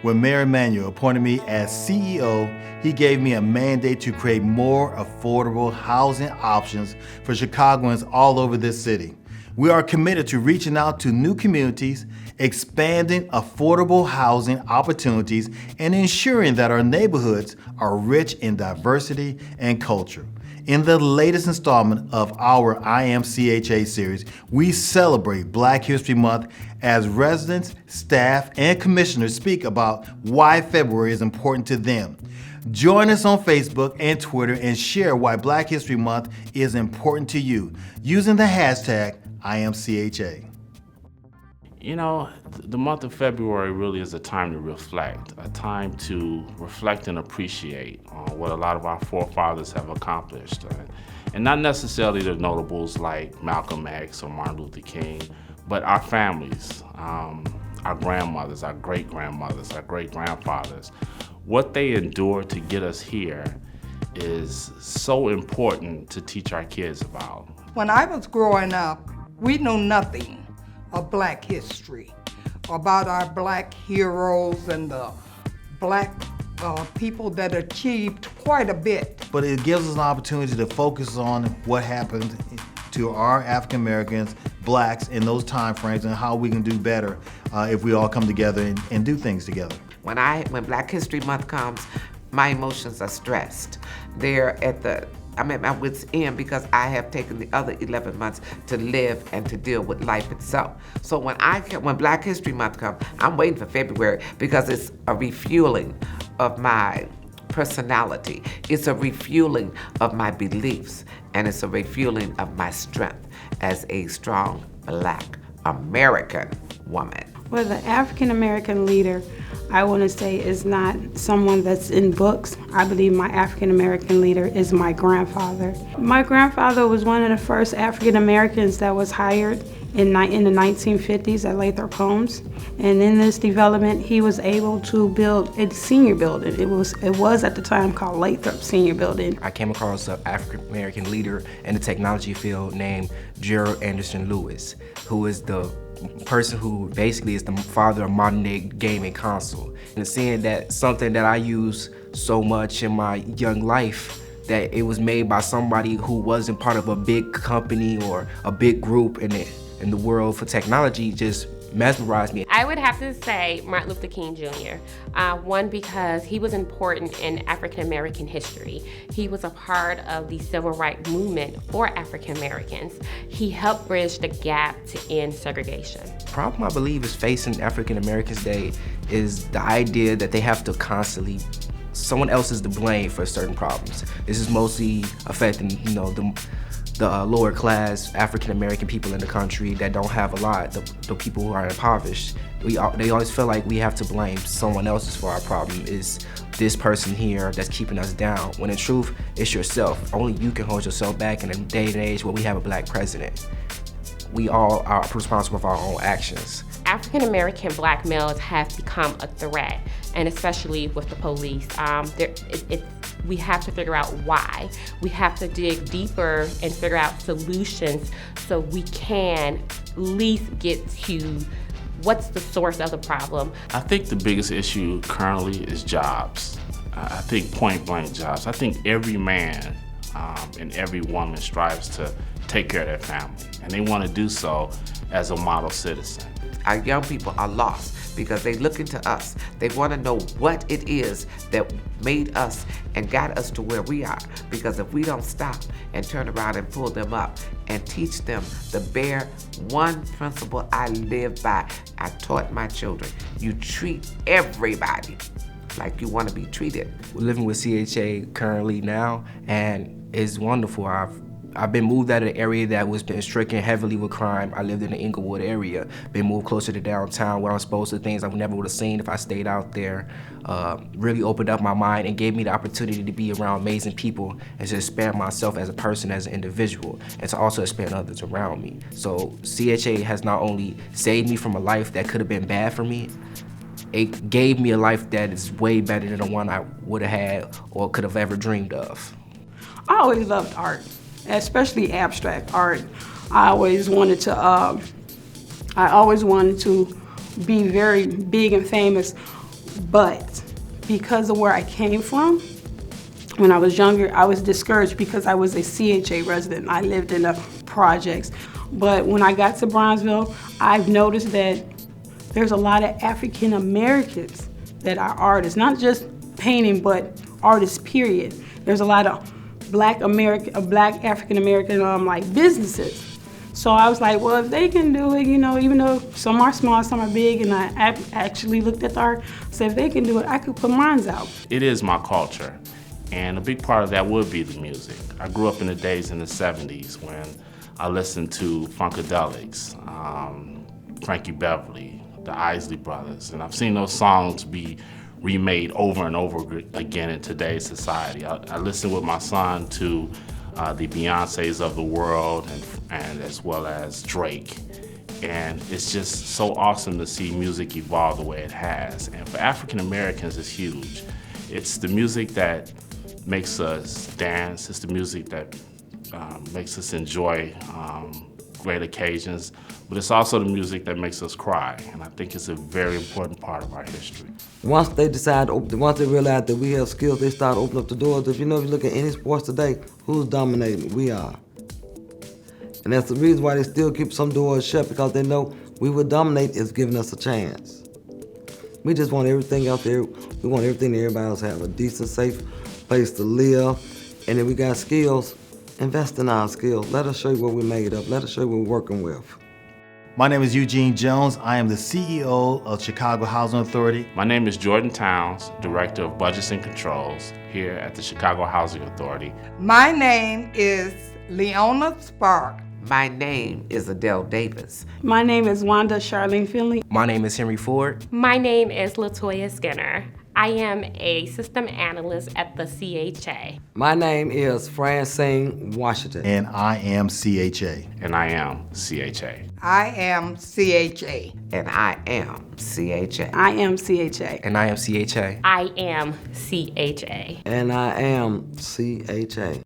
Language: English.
When Mayor Emanuel appointed me as CEO, he gave me a mandate to create more affordable housing options for Chicagoans all over this city. We are committed to reaching out to new communities, expanding affordable housing opportunities, and ensuring that our neighborhoods are rich in diversity and culture. In the latest installment of our I Am CHA series, we celebrate Black History Month as residents, staff, and commissioners speak about why February is important to them. Join us on Facebook and Twitter and share why Black History Month is important to you using the hashtag IamCHA. You know, the month of February really is a time to reflect, a time to reflect and appreciate what a lot of our forefathers have accomplished. And not necessarily the notables like Malcolm X or Martin Luther King, but our families, our grandmothers, our great-grandmothers, our great-grandfathers. What they endured to get us here is so important to teach our kids about. When I was growing up, we knew nothing of Black history, about our Black heroes and the Black people that achieved quite a bit. But it gives us an opportunity to focus on what happened to our African Americans, Blacks in those time frames, and how we can do better if we all come together and do things together. When Black History Month comes, my emotions are stressed. I'm at my wit's end because I have taken the other 11 months to live and to deal with life itself. So when Black History Month comes, I'm waiting for February because it's a refueling of my personality. It's a refueling of my beliefs, and it's a refueling of my strength as a strong Black American woman. Well, the African American leader, I want to say, is not someone that's in books. I believe my African American leader is my grandfather. My grandfather was one of the first African Americans that was hired in the 1950s at Lathrop Homes. And in this development, he was able to build a senior building. It was at the time called Lathrop Senior Building. I came across an African American leader in the technology field named Gerald Anderson Lewis, who is the person who basically is the father of modern day gaming console. And seeing that something that I use so much in my young life, that it was made by somebody who wasn't part of a big company or a big group in the world for technology, just mesmerized me. I would have to say Martin Luther King Jr. One, because he was important in African American history. He was a part of the civil rights movement for African Americans. He helped bridge the gap to end segregation. The problem I believe is facing African Americans today is the idea that they have to constantly, someone else is to blame for certain problems. This is mostly affecting, the lower class African American people in the country that don't have a lot, the people who are impoverished. They always feel like we have to blame someone else for our problem. Is this person here that's keeping us down? When in truth, it's yourself. Only you can hold yourself back in a day and age where we have a Black president. We all are responsible for our own actions. African American Black males have become a threat, and especially with the police. We have to figure out why. We have to dig deeper and figure out solutions so we can at least get to what's the source of the problem. I think the biggest issue currently is jobs. I think point blank jobs. I think every man and every woman strives to take care of their family, and they want to do so as a model citizen. Our young people are lost because they look into us. They want to know what it is that made us and got us to where we are. Because if we don't stop and turn around and pull them up and teach them the bare one principle I live by, I taught my children: you treat everybody like you want to be treated. We're living with CHA currently now, and it's wonderful. I've been moved out of the area that was been stricken heavily with crime. I lived in the Inglewood area, been moved closer to downtown where I'm exposed to things I never would have seen if I stayed out there. Really opened up my mind and gave me the opportunity to be around amazing people and to expand myself as a person, as an individual, and to also expand others around me. So CHA has not only saved me from a life that could have been bad for me, it gave me a life that is way better than the one I would have had or could have ever dreamed of. I always loved art, especially abstract art. I always wanted to be very big and famous. But because of where I came from, when I was younger, I was discouraged because I was a CHA resident. I lived in the projects. But when I got to Bronzeville, I've noticed that there's a lot of African Americans that are artists, not just painting, but artists, period. There's a lot of black African American like businesses. So I was like, well, if they can do it, you know, even though some are small, some are big, and I actually looked at the art, said if they can do it, I could put mine out. It is my culture, and a big part of that would be the music. I grew up in the days in the 70s when I listened to Funkadelics, Frankie Beverly, the Isley Brothers, and I've seen those songs be remade over and over again in today's society. I listen with my son to the Beyoncés of the world and as well as Drake. And it's just so awesome to see music evolve the way it has. And for African Americans, it's huge. It's the music that makes us dance. It's the music that makes us enjoy great occasions, but it's also the music that makes us cry, and I think it's a very important part of our history. Once they realize that we have skills, they start opening up the doors. If you look at any sports today, who's dominating? We are. And that's the reason why they still keep some doors shut, because they know we will dominate is giving us a chance. We just want everything out there. We want everything that everybody else have, a decent, safe place to live, and if we got skills, invest in our skills. Let us show you what we made of. Let us show you what we're working with. My name is Eugene Jones. I am the CEO of Chicago Housing Authority. My name is Jordan Towns, Director of Budgets and Controls here at the Chicago Housing Authority. My name is Leona Spark. My name is Adele Davis. My name is Wanda Charlene Finley. My name is Henry Ford. My name is LaToya Skinner. I am a system analyst at the CHA. My name is Francine Washington. And I am CHA. And I am CHA. I am CHA. And I am CHA. I am CHA. And I am CHA. I am CHA. And I am CHA.